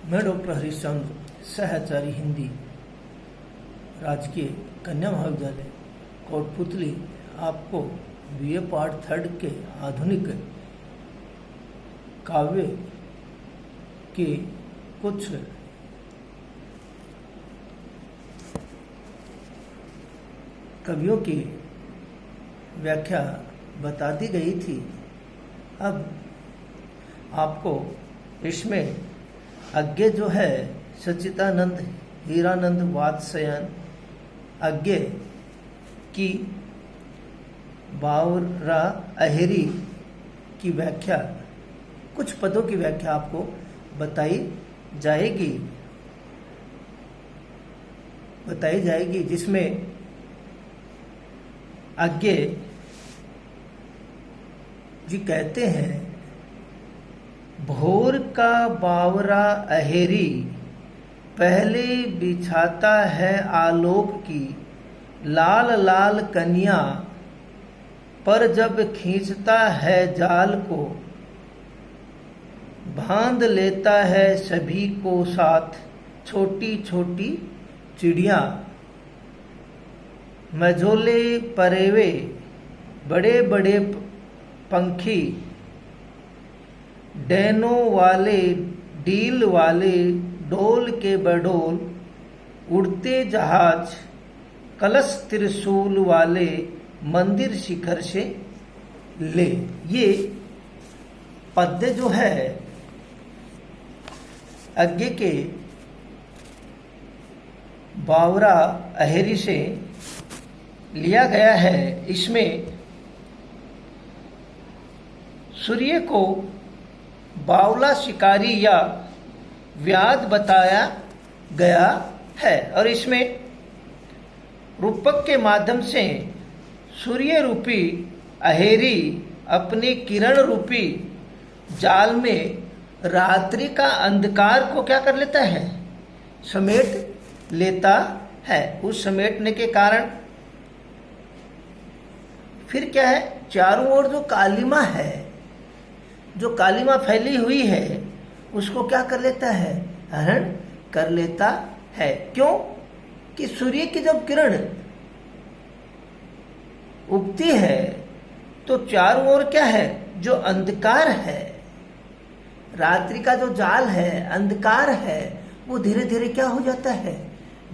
मैं डॉक्टर हरीशचंद्र, सहचारी हिंदी, राजकीय कन्या महाविद्यालय कोटपुतली, आपको बीए पार्ट 3 के आधुनिक काव्य के कुछ कवियों की व्याख्या बता दी गई थी। अब आपको इसमें अज्ञे जो है सच्चिदानंद हीरानंद वात्स्ययन अज्ञे की बावरा अहेरी की व्याख्या, कुछ पदों की व्याख्या आपको बताई जाएगी जिसमें अज्ञे जी कहते हैं, भोर का बावरा अहेरी पहले बिछाता है आलोक की लाल लाल कन्या, पर जब खींचता है जाल को बांध लेता है सभी को साथ, छोटी छोटी चिड़िया मझोले परेवे बड़े बड़े पंखी, डैनों वाले डील वाले डोल के बडोल, उड़ते जहाज कलश त्रिशूल वाले मंदिर शिखर से ले। ये पद्य जो है अज्ञे के बावरा अहेरी से लिया गया है। इसमें सूर्य को बावला शिकारी या व्याध बताया गया है और इसमें रूपक के माध्यम से सूर्य रूपी अहेरी अपने किरण रूपी जाल में रात्रि का अंधकार को क्या कर लेता है, समेट लेता है। उस समेटने के कारण फिर क्या है, चारों ओर जो कालिमा है, जो कालिमा फैली हुई है, उसको क्या कर लेता है, हरण कर लेता है। क्यों कि सूर्य की जब किरण उगती है तो चारों ओर क्या है, जो अंधकार है, रात्रि का जो जाल है, अंधकार है, वो धीरे धीरे क्या हो जाता है,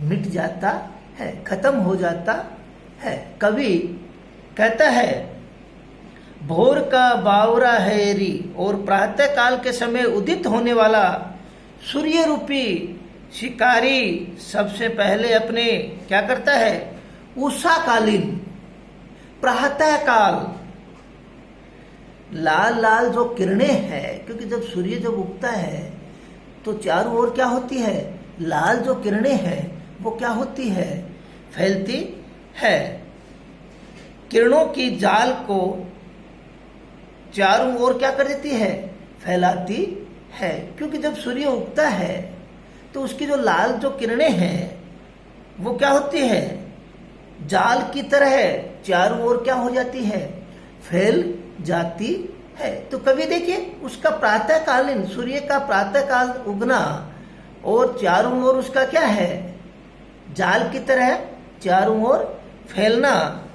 मिट जाता है, खत्म हो जाता है। कवि कहता है, भोर का बावरा हैरी, और प्रातः काल के समय उदित होने वाला सूर्य रूपी शिकारी सबसे पहले अपने क्या करता है, उषाकालीन प्रातः काल लाल लाल जो किरणें हैं, क्योंकि जब सूर्य जब उगता है तो चारों ओर क्या होती है, लाल जो किरणें हैं वो क्या होती है, फैलती है। किरणों की जाल को चारों ओर क्या कर देती है, फैलाती है। क्योंकि जब सूर्य उगता है तो उसकी जो लाल जो किरणें हैं वो क्या होती है, जाल की तरह चारों ओर क्या हो जाती है, फैल जाती है। तो कभी देखिए उसका प्रातःकालीन सूर्य का प्रातःकाल उगना और चारों ओर उसका क्या है, जाल की तरह चारों ओर फैलना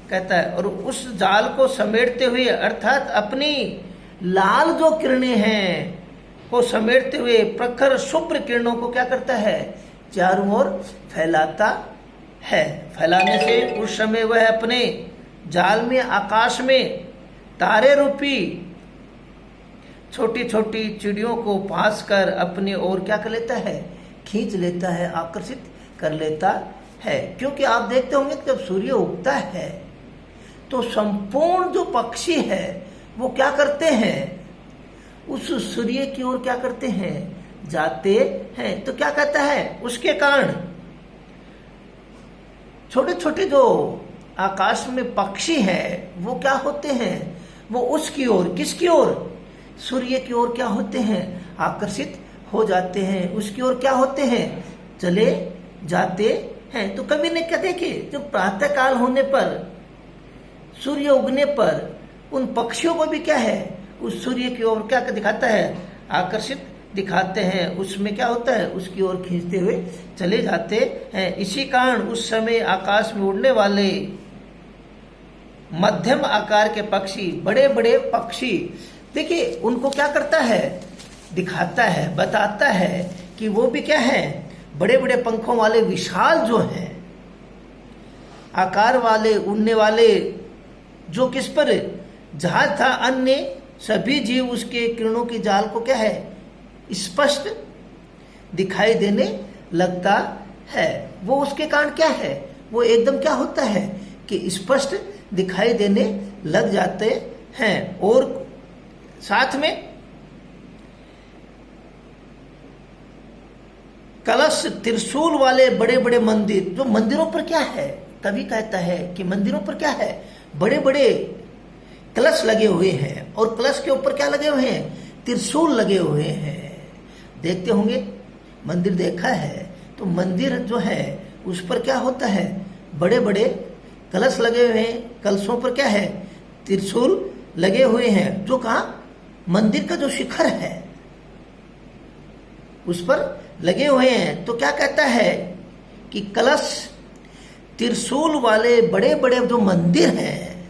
कहता है। और उस जाल को समेटते हुए, अर्थात अपनी लाल जो किरणें हैं को समेटते हुए प्रखर शुभ्र किरणों को क्या करता है, चारों ओर फैलाता है। फैलाने से उस समय वह अपने जाल में आकाश में तारे रूपी छोटी छोटी चिड़ियों को पास कर अपनी ओर क्या कर लेता है, खींच लेता है, आकर्षित कर लेता है। क्योंकि आप देखते होंगे कि जब सूर्य उगता है तो संपूर्ण जो पक्षी है वो क्या करते हैं, उस सूर्य की ओर क्या करते हैं, जाते हैं। तो क्या कहता है, उसके कारण छोटे छोटे जो आकाश में पक्षी हैं वो क्या होते हैं, वो उसकी ओर, किसकी ओर, सूर्य की ओर क्या होते हैं, आकर्षित हो जाते हैं, उसकी ओर क्या होते हैं, चले जाते हैं। तो कवि ने क्या देखे, जो प्रातः काल होने पर, सूर्य उगने पर उन पक्षियों को भी क्या है, उस सूर्य की ओर क्या दिखाता है, आकर्षित दिखाते हैं उसमें क्या होता है, उसकी ओर खींचते हुए चले जाते हैं। इसी कारण उस समय आकाश में उड़ने वाले मध्यम आकार के पक्षी, बड़े बड़े पक्षी, देखिए उनको क्या करता है, दिखाता है, बताता है कि वो भी क्या है, बड़े बड़े पंखों वाले विशाल जो हैं आकार वाले उड़ने वाले, जो किस पर जहाज था, अन्य सभी जीव उसके किरणों की जाल को क्या है, स्पष्ट दिखाई देने लगता है। वो उसके कारण क्या है, वो एकदम क्या होता है कि स्पष्ट दिखाई देने लग जाते हैं। और साथ में कलश त्रिशूल वाले बड़े बड़े मंदिर, जो मंदिरों पर क्या है, कवि कहता है कि मंदिरों पर क्या है, बड़े बड़े कलश लगे हुए हैं, और कलश के ऊपर क्या लगे हुए हैं, त्रिशूल लगे हुए हैं। देखते होंगे, मंदिर देखा है तो मंदिर जो है उस पर क्या होता है, बड़े बड़े कलश लगे हुए हैं, कलशों पर क्या है, त्रिशूल लगे हुए हैं, जो कहा मंदिर का जो शिखर है उस पर लगे हुए हैं। तो क्या कहता है कि कलश त्रिशूल वाले बड़े बड़े जो मंदिर हैं,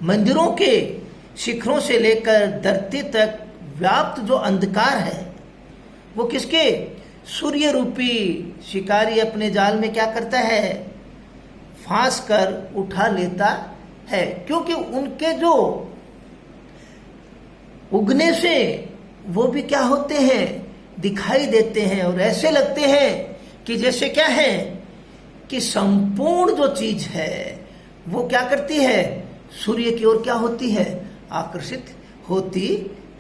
मंदिरों के शिखरों से लेकर धरती तक व्याप्त जो अंधकार है, वो किसके, सूर्य रूपी शिकारी अपने जाल में क्या करता है, फांस कर उठा लेता है। क्योंकि उनके जो उगने से वो भी क्या होते हैं, दिखाई देते हैं, और ऐसे लगते हैं कि जैसे क्या है कि संपूर्ण जो चीज है वो क्या करती है, सूर्य की ओर क्या होती है, आकर्षित होती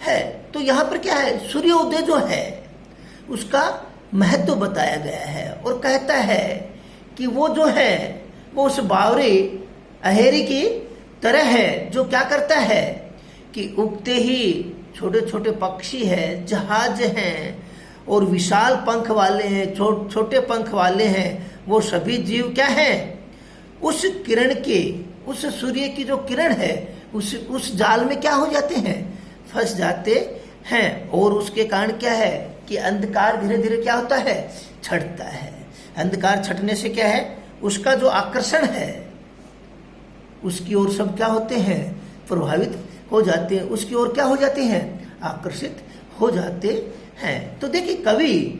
है। तो यहां पर क्या है, सूर्योदय जो है उसका महत्व बताया गया है, और कहता है कि वो जो है वो उस बावरे अहेरी की तरह है, जो क्या करता है कि उगते ही छोटे छोटे पक्षी हैं, जहाज हैं, और विशाल पंख वाले हैं, छोटे पंख वाले हैं, वो सभी जीव क्या हैं, उस किरण के, उस सूर्य की जो किरण है उस जाल में क्या हो जाते हैं, फंस जाते हैं। और उसके कारण क्या है कि अंधकार धीरे धीरे क्या होता है, छटता है। अंधकार छटने से क्या है, उसका जो आकर्षण है उसकी ओर सब क्या होते हैं, प्रभावित हो जाते हैं, उसकी ओर क्या हो जाते हैं, आकर्षित हो जाते हैं। तो देखिए कवि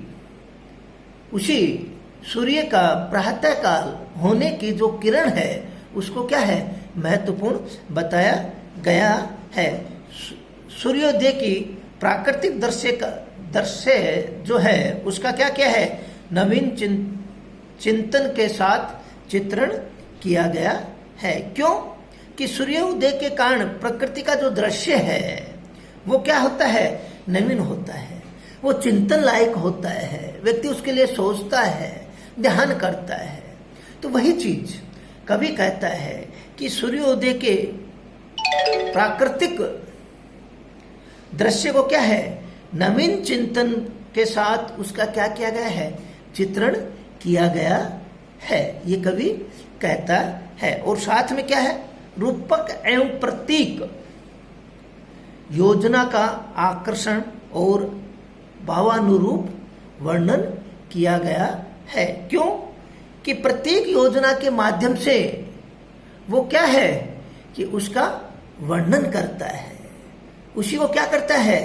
उसी सूर्य का प्रातः काल होने की जो किरण है उसको क्या है, महत्वपूर्ण बताया गया है। सूर्योदय की प्राकृतिक दृश्य जो है उसका क्या क्या है, नवीन चिंतन के साथ चित्रण किया गया है। क्यों कि सूर्योदय के कारण प्रकृति का जो दृश्य है वो क्या होता है, नवीन होता है, वो चिंतन लायक होता है, व्यक्ति उसके लिए सोचता है, ध्यान करता है। तो वही चीज कवि कहता है कि सूर्योदय के प्राकृतिक दृश्य को क्या है, नवीन चिंतन के साथ उसका क्या किया गया है, चित्रण किया गया है, ये कवि कहता है। और साथ में क्या है, रूपक एवं प्रतीक योजना का आकर्षण और भावानुरूप वर्णन किया गया है। क्यों कि प्रत्येक योजना के माध्यम से वो क्या है कि उसका वर्णन करता है, उसी को क्या करता है,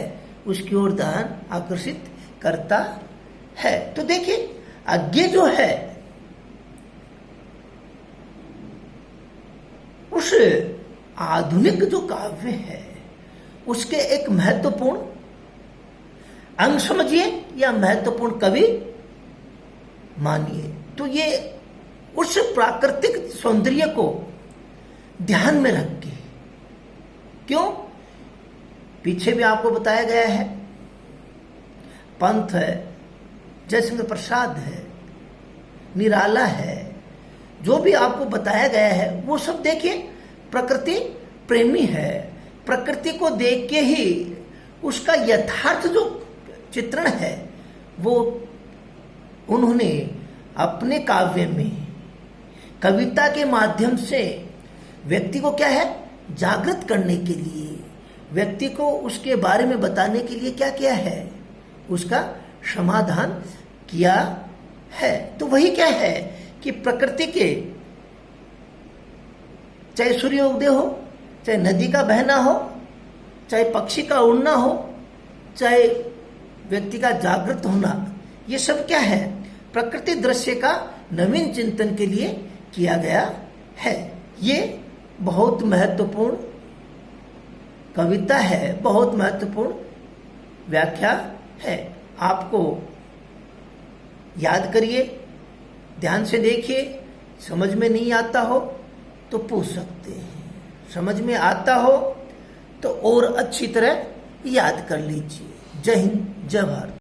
उसकी ओर ध्यान आकर्षित करता है। तो देखिए आगे जो है उस आधुनिक जो काव्य है उसके एक महत्वपूर्ण अंग समझिए या महत्वपूर्ण कवि मानिए, तो ये उस प्राकृतिक सौंदर्य को ध्यान में रख के, क्यों, पीछे भी आपको बताया गया है, पंथ है, जयशंकर प्रसाद है, निराला है, जो भी आपको बताया गया है वो सब देखिए प्रकृति प्रेमी है, प्रकृति को देख के ही उसका यथार्थ जो चित्रण है वो उन्होंने अपने काव्य में कविता के माध्यम से व्यक्ति को क्या है, जागृत करने के लिए, व्यक्ति को उसके बारे में बताने के लिए क्या किया है, उसका समाधान किया है। तो वही क्या है कि प्रकृति के, चाहे सूर्योदय हो, चाहे नदी का बहना हो, चाहे पक्षी का उड़ना हो, चाहे व्यक्ति का जागृत होना, ये सब क्या है, प्रकृति दृश्य का नवीन चिंतन के लिए किया गया है। ये बहुत महत्वपूर्ण कविता है, बहुत महत्वपूर्ण व्याख्या है। आपको याद करिए, ध्यान से देखिए, समझ में नहीं आता हो तो पूछ सकते हैं, समझ में आता हो तो और अच्छी तरह याद कर लीजिए। जय हिंद, जय भारत।